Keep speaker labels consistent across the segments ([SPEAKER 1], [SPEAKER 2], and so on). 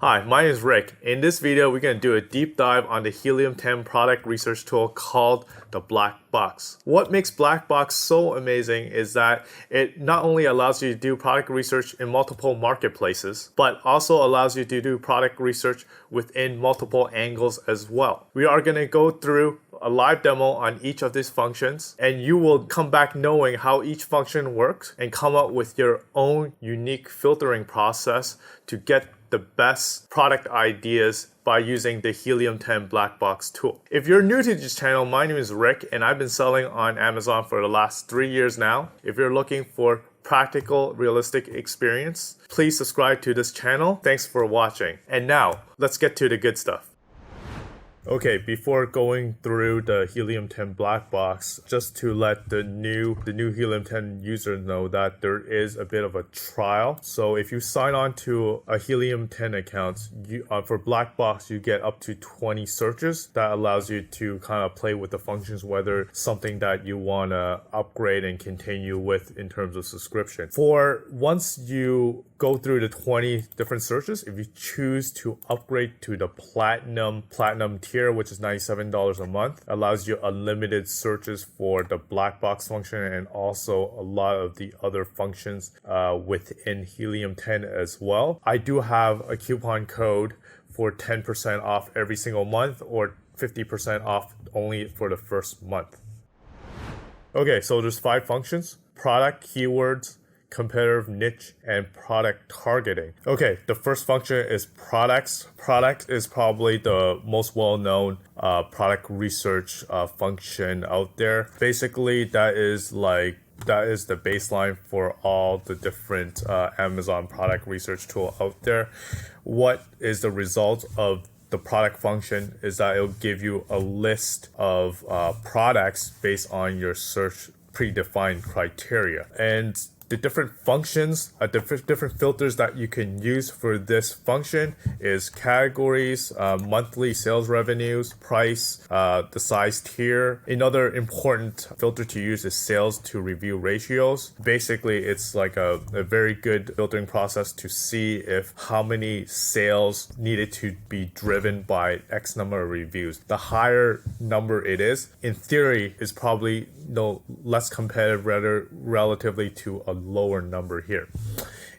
[SPEAKER 1] Hi, my name is Rick. In this video, we're going to do a deep dive on the Helium10 product research tool called the Black Box. What makes Black Box so amazing is that it not only allows you to do product research in multiple marketplaces, but also allows you to do product research within multiple angles as well. We are going to go through a live demo on each of these functions, and you will come back knowing how each function works and come up with your own unique filtering process to get the best product ideas by using the Helium10 Black Box tool. If you're new to this channel, my name is Rick and I've been selling on Amazon for the last 3 years now. If you're looking for practical, realistic experience, please subscribe to this channel. Thanks for watching. And now, let's get to the good stuff. Okay, before going through the Helium10 Black Box, just to let the new Helium10 user know that there is a bit of a trial. So if you sign on to a Helium10 account, for Black Box, you get up to 20 searches. That allows you to kind of play with the functions, whether something that you want to upgrade and continue with in terms of subscription. For once you go through the 20 different searches, if you choose to upgrade to the platinum tier, which is $97 a month, allows you unlimited searches for the black box function and also a lot of the other functions within Helium10 as well. I do have a coupon code for 10% off every single month or 50% off only for the first month. Okay, so there's 5 functions: product, keywords, competitive niche, and product targeting. Okay, the first function is products. Product is probably the most well-known product research function out there. Basically, that is the baseline for all the different Amazon product research tool out there. What is the result of the product function is that it'll give you a list of products based on your search predefined criteria. And the different functions, different filters that you can use for this function is categories, monthly sales revenues, price, the size tier. Another important filter to use is sales to review ratios. Basically, it's like a very good filtering process to see if how many sales needed to be driven by X number of reviews. The higher number it is, in theory, is probably less competitive relatively to a lower number here.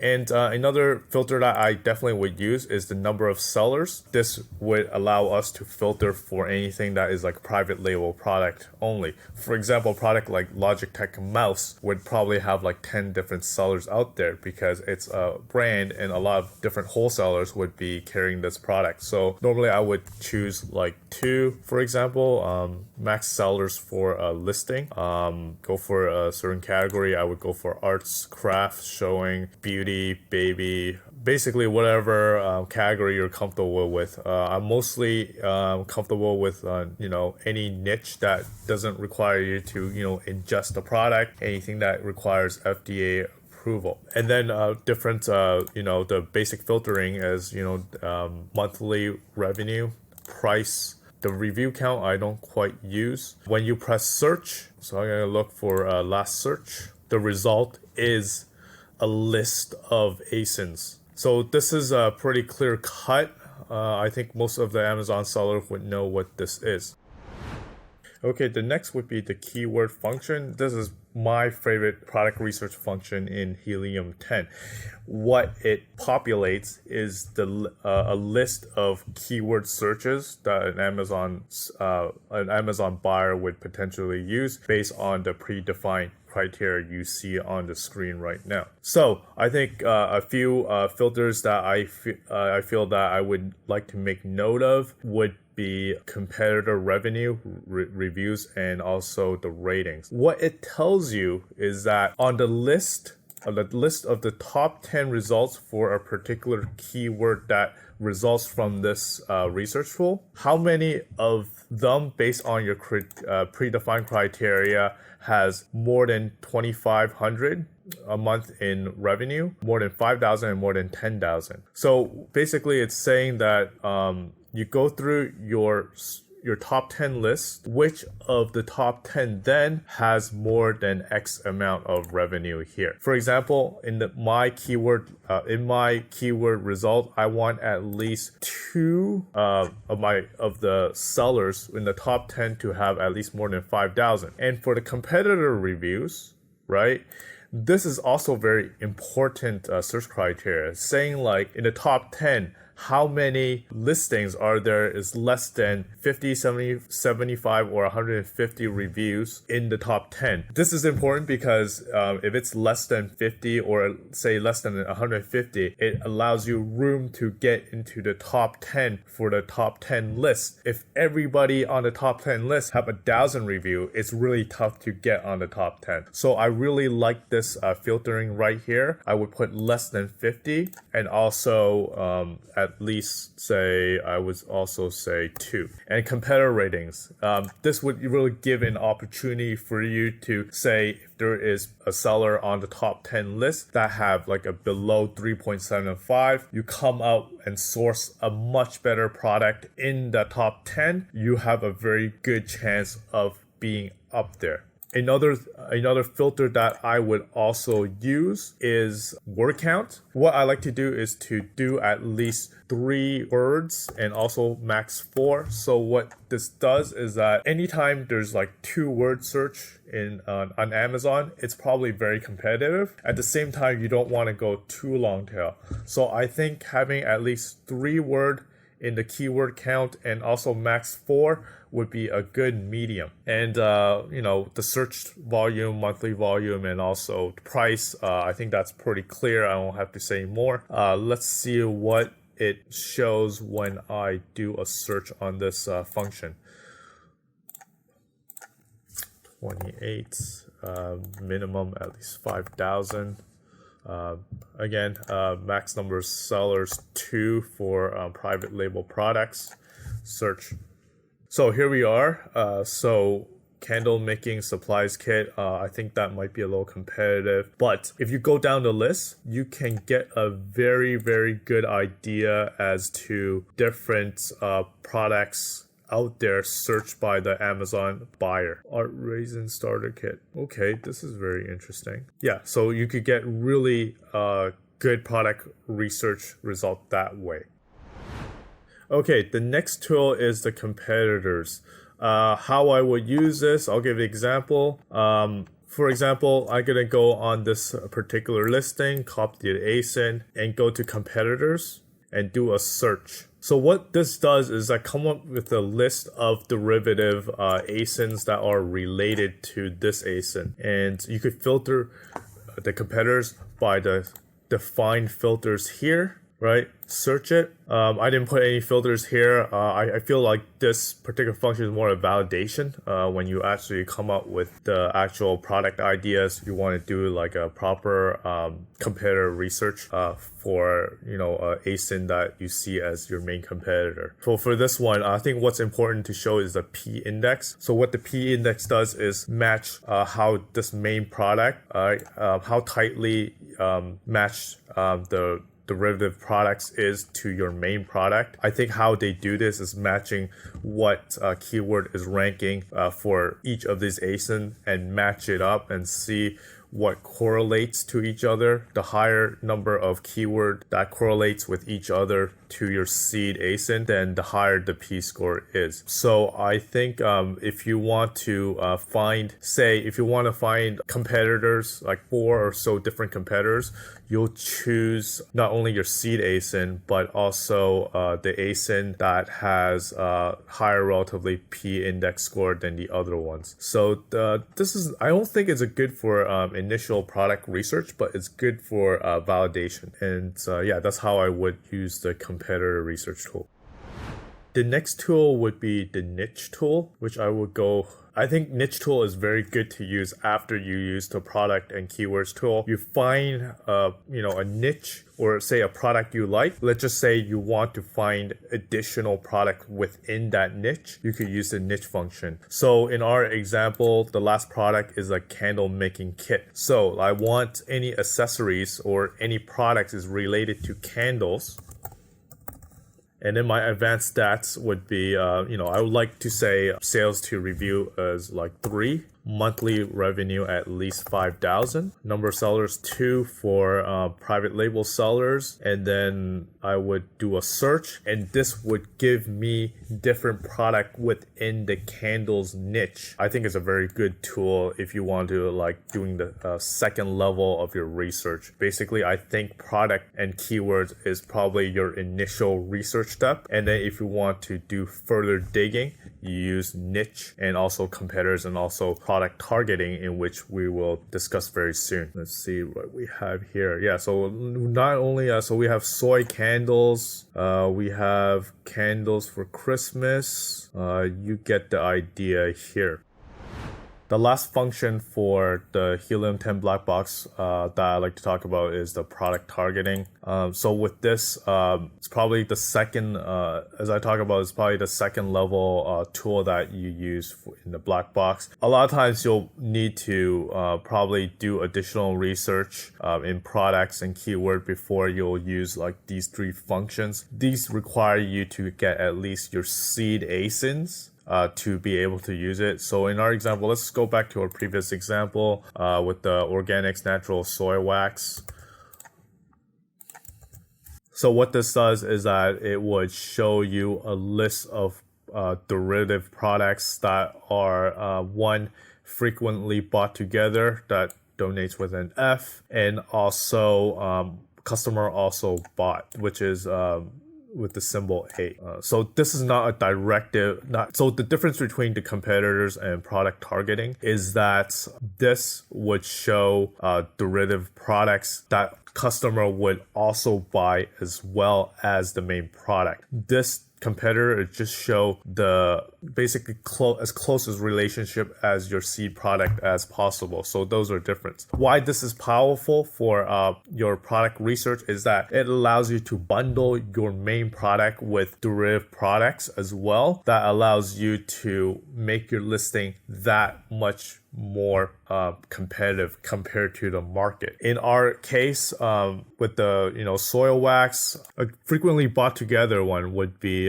[SPEAKER 1] And another filter that I definitely would use is the number of sellers. This would allow us to filter for anything that is like private label product only. For example, a product like Logitech mouse would probably have like 10 different sellers out there because it's a brand and a lot of different wholesalers would be carrying this product. So normally I would choose like 2, for example, max sellers for a listing. Go for a certain category. I would go for arts, crafts, showing, beauty, baby, basically whatever category you're comfortable with. I'm mostly comfortable with any niche that doesn't require you to ingest the product, anything that requires FBA approval. And then different the basic filtering is monthly revenue, price. The review count I don't quite use. When you press search, so I'm gonna look for last search, the result is a list of ASINs. So this is a pretty clear cut. I think most of the Amazon sellers would know what this is. Okay, the next would be the keyword function. This is my favorite product research function in Helium10. What it populates is a list of keyword searches that an Amazon buyer would potentially use based on the predefined criteria you see on the screen right now. So I think a few filters that I feel that I would like to make note of would be competitor revenue, reviews, and also the ratings. What it tells you is that on the list of the top 10 results for a particular keyword that results from this research tool, how many of them based on your predefined criteria has more than 2,500 a month in revenue, more than 5,000, and more than 10,000. So basically it's saying that you go through your your top 10 list, which of the top 10 then has more than X amount of revenue here. For example, in my keyword result, I want at least 2 of the sellers in the top 10 to have at least more than 5,000. And for the competitor reviews, right? This is also very important search criteria, saying like in the top 10, how many listings are there is less than 50, 70, 75, or 150 reviews in the top 10. This is important because if it's less than 50 or say less than 150, it allows you room to get into the top 10 for the top 10 list. If everybody on the top 10 list have 1,000 review, it's really tough to get on the top 10. So I really like this filtering right here. I would put less than 50 and also at least say, I would also say 2. And competitor ratings. This would really give an opportunity for you to say if there is a seller on the top 10 list that have like a below 3.75, you come out and source a much better product in the top 10, you have a very good chance of being up there. Another filter that I would also use is word count. What I like to do is to do at least 3 words and also max 4. So what this does is that anytime there's like 2 word search on Amazon, it's probably very competitive. At the same time, you don't want to go too long tail. So I think having at least 3 word in the keyword count and also max 4 would be a good medium. And the search volume, monthly volume, and also price, I think that's pretty clear. I don't have to say more. Let's see what it shows when I do a search on this function. 28, minimum at least 5,000. Again, max number of sellers 2 for private label products. Search. So here we are. So candle making supplies kit. I think that might be a little competitive, but if you go down the list, you can get a very, very good idea as to different products out there searched by the Amazon buyer. Art Raisin Starter Kit. Okay, this is very interesting. Yeah, so you could get really good product research result that way. Okay, the next tool is the competitors. How I would use this, I'll give an example. For example, I'm going to go on this particular listing, copy the ASIN, and go to competitors and do a search. So what this does is I come up with a list of derivative ASINs that are related to this ASIN. And you could filter the competitors by the defined filters here, right? Search it. I didn't put any filters here. I feel like this particular function is more a validation. When you actually come up with the actual product ideas, you want to do like a proper competitor research for ASIN that you see as your main competitor. So for this one, I think what's important to show is the P index. So what the P index does is match how this main product, how tightly matched the derivative products is to your main product. I think how they do this is matching what keyword is ranking for each of these ASIN and match it up and see what correlates to each other. The higher number of keyword that correlates with each other to your seed ASIN, then the higher the P score is. So I think if you want to find competitors, like 4 or so different competitors, you'll choose not only your seed ASIN, but also the ASIN that has higher relatively P index score than the other ones. So I don't think it's a good for initial product research, but it's good for validation. And yeah, that's how I would use the competitor research tool. The next tool would be the niche tool, which I think niche tool is very good to use after you use the product and keywords tool. You find a niche or say a product you like. Let's just say you want to find additional product within that niche. You could use the niche function. So in our example, the last product is a candle making kit. So I want any accessories or any products is related to candles. And then my advanced stats would be, I would like to say sales to review as like 3, monthly revenue at least 5,000, number of sellers 2 for private label sellers, and then I would do a search, and this would give me different product within the candles niche. I think it's a very good tool if you want to like doing the second level of your research. Basically, I think product and keywords is probably your initial research step, and then if you want to do further digging, you use niche and also competitors and also product targeting, in which we will discuss very soon. Let's see what we have here. Yeah, so not only so we have soy candles, we have candles for Christmas. You get the idea here. The last function for the Helium10 Black Box that I like to talk about is the product targeting. So with this, it's probably the second, as I talk about, it's probably the second level tool that you use in the black box. A lot of times you'll need to probably do additional research in products and keyword before you'll use like these 3 functions. These require you to get at least your seed ASINs to be able to use it. So in our example, let's go back to our previous example with the organics natural soy wax. So what this does is that it would show you a list of derivative products that are one, frequently bought together, that donates with an F, and also customer also bought, which is with the symbol A. So this is not a directive. So the difference between the competitors and product targeting is that this would show derivative products that customer would also buy as well as the main product. This competitor, it just show the basically as close as relationship as your seed product as possible. So those are different. Why this is powerful for your product research is that it allows you to bundle your main product with derivative products as well. That allows you to make your listing that much more competitive compared to the market. In our case, with the soil wax, a frequently bought together one would be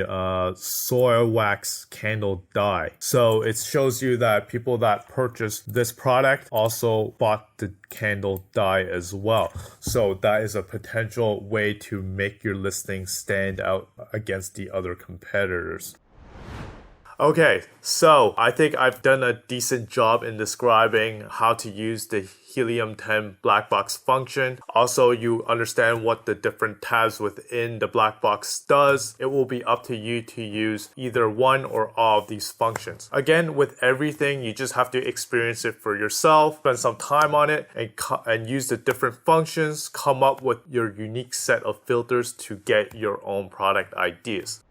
[SPEAKER 1] soil wax candle dye. So it shows you that people that purchased this product also bought the candle dye as well. So that is a potential way to make your listing stand out against the other competitors. Okay, so I think I've done a decent job in describing how to use the Helium10 Black Box function. Also, you understand what the different tabs within the Black Box does. It will be up to you to use either one or all of these functions. Again, with everything, you just have to experience it for yourself, spend some time on it, and use the different functions, come up with your unique set of filters to get your own product ideas.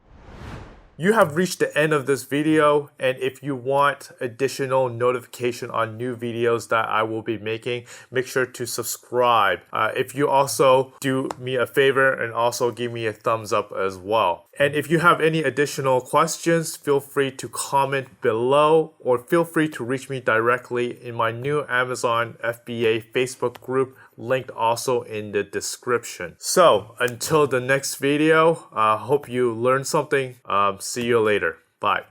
[SPEAKER 1] You have reached the end of this video, and if you want additional notification on new videos that I will be making, make sure to subscribe. If you also do me a favor and also give me a thumbs up as well. And if you have any additional questions, feel free to comment below, or feel free to reach me directly in my new Amazon FBA Facebook group, linked also in the description. So until the next video, hope you learned something. See you later. Bye.